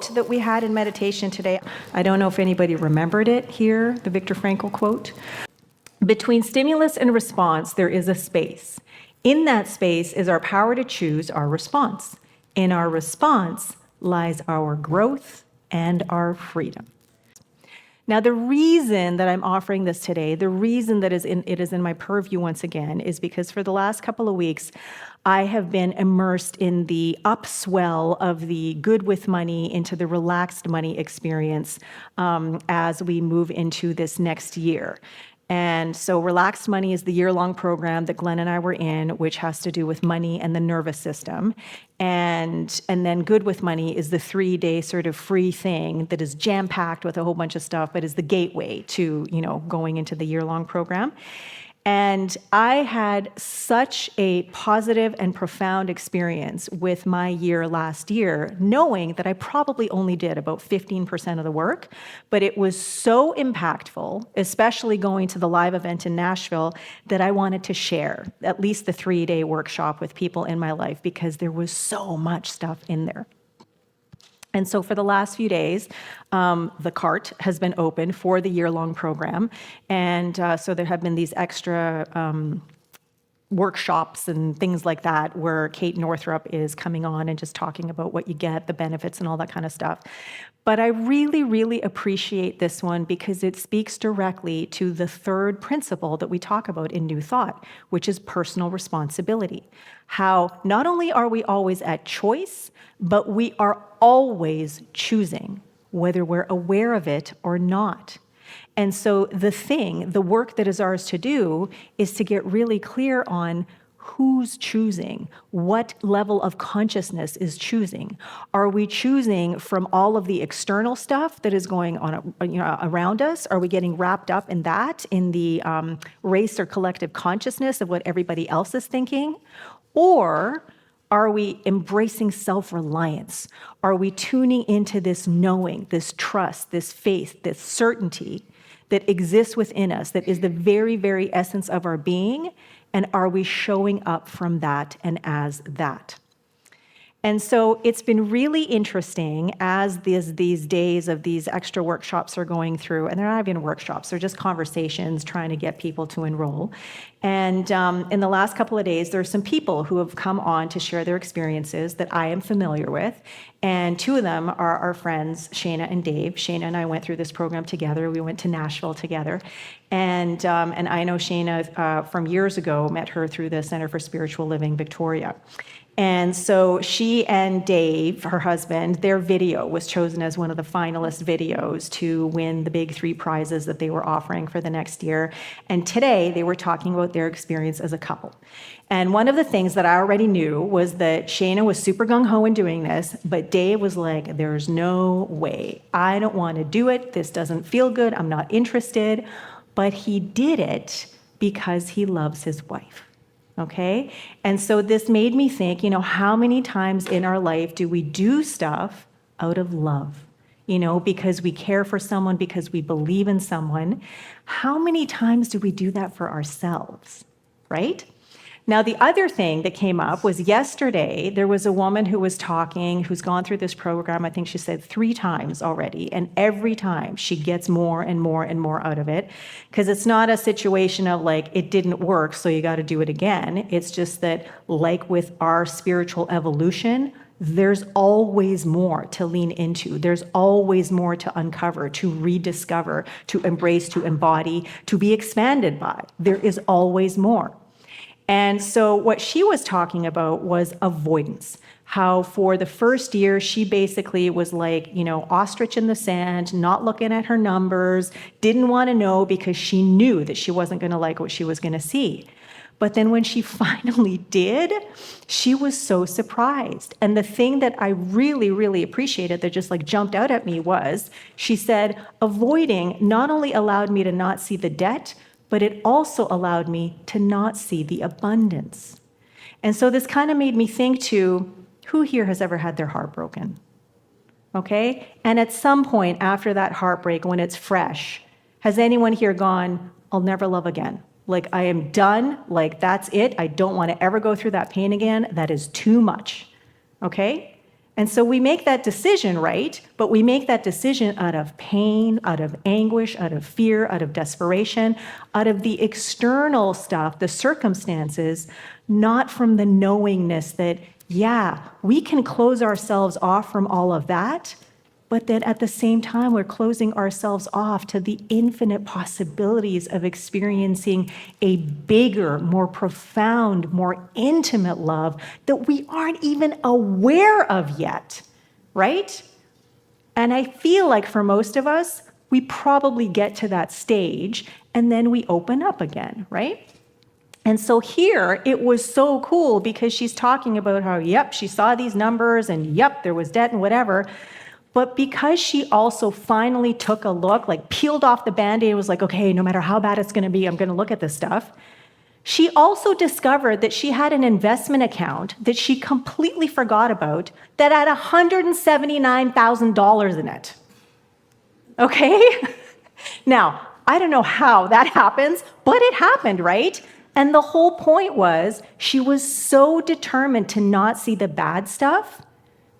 quote that we had in meditation today, I don't know if anybody remembered it here, the Viktor Frankl quote. Between stimulus and response, there is a space. In that space is our power to choose our response. In our response lies our growth and our freedom. Now, the reason that I'm offering this today, the reason that it is in my purview once again, is because for the last couple of weeks, I have been immersed in the upswell of the good with money into the relaxed money experience as we move into this next year. And so Relaxed Money is the year-long program that Glenn and I were in, which has to do with money and the nervous system. And then Good with Money is the 3-day sort of free thing that is jam-packed with a whole bunch of stuff, but is the gateway to, going into the year-long program. And I had such a positive and profound experience with my year last year, knowing that I probably only did about 15% of the work, but it was so impactful, especially going to the live event in Nashville, that I wanted to share at least the 3-day workshop with people in my life because there was so much stuff in there. And so for the last few days, the cart has been open for the year-long program. And so there have been these extra workshops and things like that where Kate Northrup is coming on and just talking about what you get, the benefits and all that kind of stuff. But I really, really appreciate this one because it speaks directly to the third principle that we talk about in New Thought, which is personal responsibility. How not only are we always at choice, but we are always choosing, whether we're aware of it or not. And so the work that is ours to do is to get really clear on who's choosing, what level of consciousness is choosing. Are we choosing from all of the external stuff that is going on around us? Are we getting wrapped up in that, in the race or collective consciousness of what everybody else is thinking? Or are we embracing self-reliance? Are we tuning into this knowing, this trust, this faith, this certainty that exists within us, that is the very, very essence of our being? And are we showing up from that and as that? And so it's been really interesting as these days of these extra workshops are going through, and they're not even workshops, they're just conversations trying to get people to enroll. And in the last couple of days, there are some people who have come on to share their experiences that I am familiar with. And 2 of them are our friends, Shayna and Dave. Shayna and I went through this program together. We went to Nashville together. And I know Shayna from years ago, met her through the Center for Spiritual Living, Victoria. And so she and Dave, her husband, their video was chosen as one of the finalist videos to win the big 3 prizes that they were offering for the next year. And today they were talking about their experience as a couple. And one of the things that I already knew was that Shayna was super gung-ho in doing this, but Dave was like, there's no way. I don't want to do it. This doesn't feel good. I'm not interested. But he did it because he loves his wife. Okay? And so this made me think, how many times in our life do we do stuff out of love? Because we care for someone, because we believe in someone. How many times do we do that for ourselves? Right? Now, the other thing that came up was yesterday, there was a woman who was talking, who's gone through this program, I think she said 3 times already, and every time she gets more and more and more out of it, because it's not a situation of like, it didn't work, so you got to do it again. It's just that, like with our spiritual evolution, there's always more to lean into. There's always more to uncover, to rediscover, to embrace, to embody, to be expanded by. There is always more. And so what she was talking about was avoidance. How for the first year, she basically was like, ostrich in the sand, not looking at her numbers, didn't want to know because she knew that she wasn't going to like what she was going to see. But then when she finally did, she was so surprised. And the thing that I really, really appreciated that just like jumped out at me was, she said, avoiding not only allowed me to not see the debt, but it also allowed me to not see the abundance. And so this kind of made me think to, who here has ever had their heart broken? Okay? And at some point after that heartbreak, when it's fresh, has anyone here gone, I'll never love again? Like, I am done. Like, that's it. I don't want to ever go through that pain again. That is too much. Okay? And so we make that decision, right? But we make that decision out of pain, out of anguish, out of fear, out of desperation, out of the external stuff, the circumstances, not from the knowingness that, yeah, we can close ourselves off from all of that, but that at the same time, we're closing ourselves off to the infinite possibilities of experiencing a bigger, more profound, more intimate love that we aren't even aware of yet, right? And I feel like for most of us, we probably get to that stage and then we open up again, right? And so here, it was so cool because she's talking about how, yep, she saw these numbers and yep, there was debt and whatever. But because she also finally took a look, like peeled off the Band-Aid and was like, okay, no matter how bad it's gonna be, I'm gonna look at this stuff. She also discovered that she had an investment account that she completely forgot about that had $179,000 in it. Okay? Now, I don't know how that happens, but it happened, right? And the whole point was she was so determined to not see the bad stuff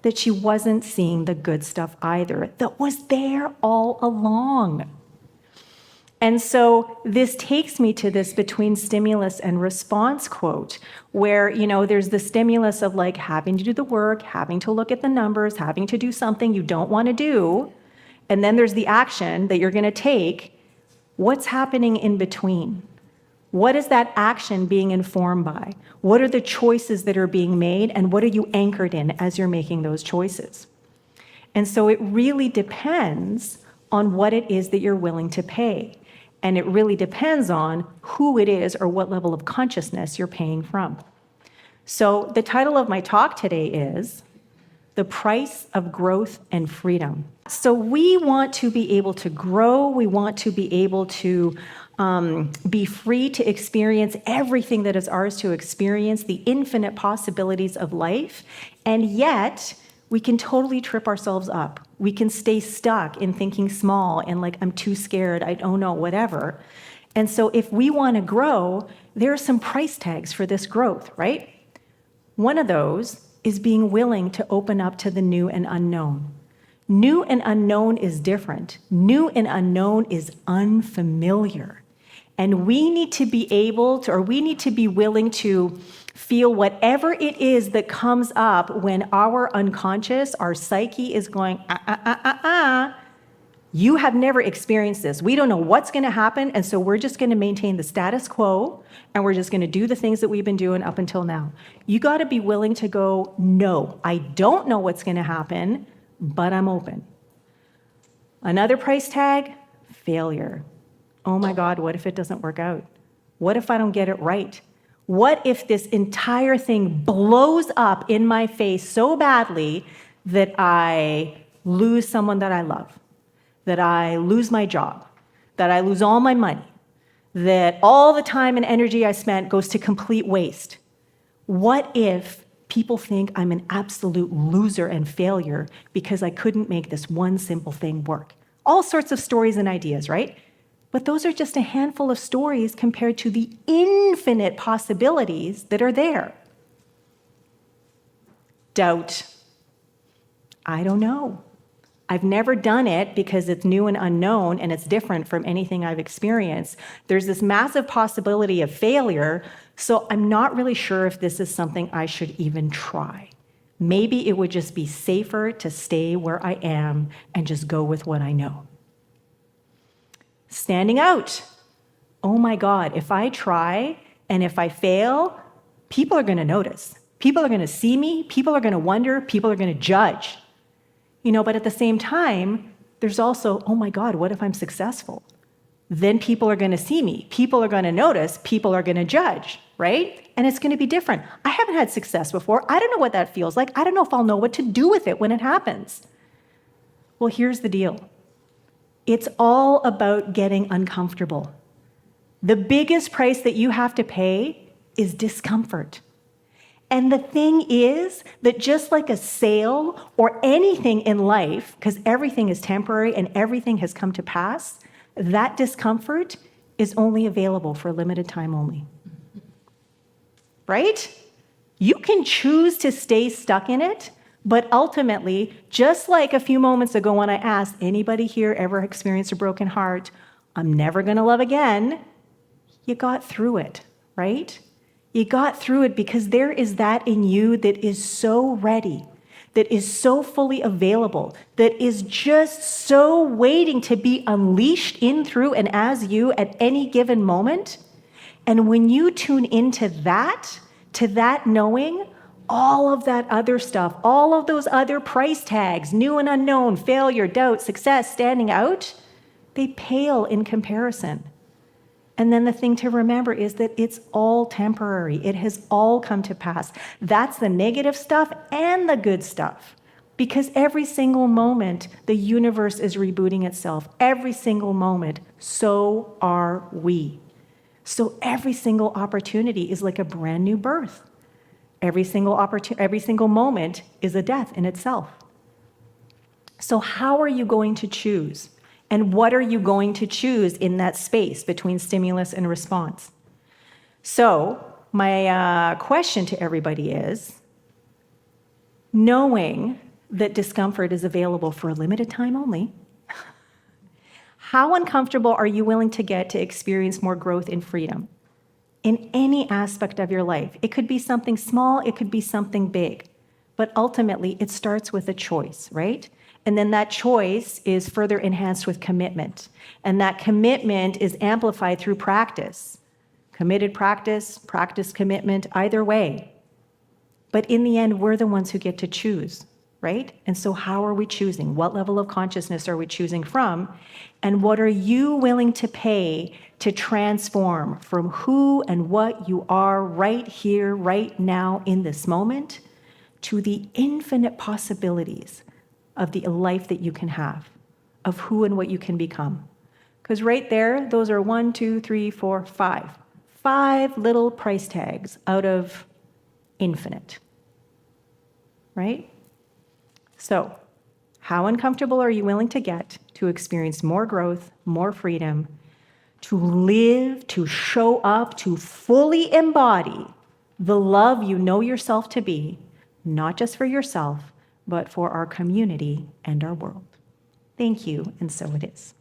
that she wasn't seeing the good stuff either, that was there all along. And so this takes me to this between stimulus and response quote, where, there's the stimulus of like having to do the work, having to look at the numbers, having to do something you don't want to do. And then there's the action that you're going to take. What's happening in between? What is that action being informed by? What are the choices that are being made, and what are you anchored in as you're making those choices? And so it really depends on what it is that you're willing to pay. And it really depends on who it is or what level of consciousness you're paying from. So the title of my talk today is The Price of Growth and Freedom. So we want to be able to grow. We want to be able to be free to experience everything that is ours to experience, the infinite possibilities of life, and yet we can totally trip ourselves up. We can stay stuck in thinking small and like, I'm too scared, I don't know, whatever. And so if we want to grow, there are some price tags for this growth, right? One of those is being willing to open up to the new and unknown. New and unknown is different. New and unknown is unfamiliar. And we need to be able to, or we need to be willing to feel whatever it is that comes up when our unconscious, our psyche is going, You have never experienced this. We don't know what's going to happen, and so we're just going to maintain the status quo, and we're just going to do the things that we've been doing up until now. You got to be willing to go, no, I don't know what's going to happen, but I'm open. Another price tag, failure. Oh my God, what if it doesn't work out? What if I don't get it right? What if this entire thing blows up in my face so badly that I lose someone that I love, that I lose my job, that I lose all my money, that all the time and energy I spent goes to complete waste? What if people think I'm an absolute loser and failure because I couldn't make this one simple thing work? All sorts of stories and ideas, right? But those are just a handful of stories compared to the infinite possibilities that are there. Doubt. I don't know. I've never done it because it's new and unknown and it's different from anything I've experienced. There's this massive possibility of failure, so I'm not really sure if this is something I should even try. Maybe it would just be safer to stay where I am and just go with what I know. Standing out. Oh my God, if I try and if I fail, people are going to notice. People are going to see me. People are going to wonder. People are going to judge. But at the same time, there's also, oh my God, what if I'm successful? Then people are going to see me. People are going to notice. People are going to judge, right? And it's going to be different. I haven't had success before. I don't know what that feels like. I don't know if I'll know what to do with it when it happens. Well, here's the deal. It's all about getting uncomfortable. The biggest price that you have to pay is discomfort. And the thing is that just like a sale or anything in life, because everything is temporary and everything has come to pass, that discomfort is only available for a limited time only. Right? You can choose to stay stuck in it, But ultimately, just like a few moments ago when I asked, anybody here ever experienced a broken heart? I'm never going to love again. You got through it, right? You got through it because there is that in you that is so ready, that is so fully available, that is just so waiting to be unleashed in, through, and as you at any given moment. And when you tune into that, to that knowing, all of that other stuff, all of those other price tags, new and unknown, failure, doubt, success, standing out, they pale in comparison. And then the thing to remember is that it's all temporary. It has all come to pass. That's the negative stuff and the good stuff. Because every single moment, the universe is rebooting itself. Every single moment, so are we. So every single opportunity is like a brand new birth. Every single moment is a death in itself. So how are you going to choose? And what are you going to choose in that space between stimulus and response? So my question to everybody is, knowing that discomfort is available for a limited time only, how uncomfortable are you willing to get to experience more growth and freedom in any aspect of your life? It could be something small, it could be something big, but ultimately it starts with a choice, right? And then that choice is further enhanced with commitment. And that commitment is amplified through practice. Committed practice, practice commitment, either way. But in the end, we're the ones who get to choose, right? And so how are we choosing? What level of consciousness are we choosing from? And what are you willing to pay to transform from who and what you are right here, right now, in this moment, to the infinite possibilities of the life that you can have, of who and what you can become? Because right there, those are 1, 2, 3, 4, 5. 5 little price tags out of infinite, right? So, how uncomfortable are you willing to get to experience more growth, more freedom, to live, to show up, to fully embody the love you know yourself to be, not just for yourself, but for our community and our world? Thank you, and so it is.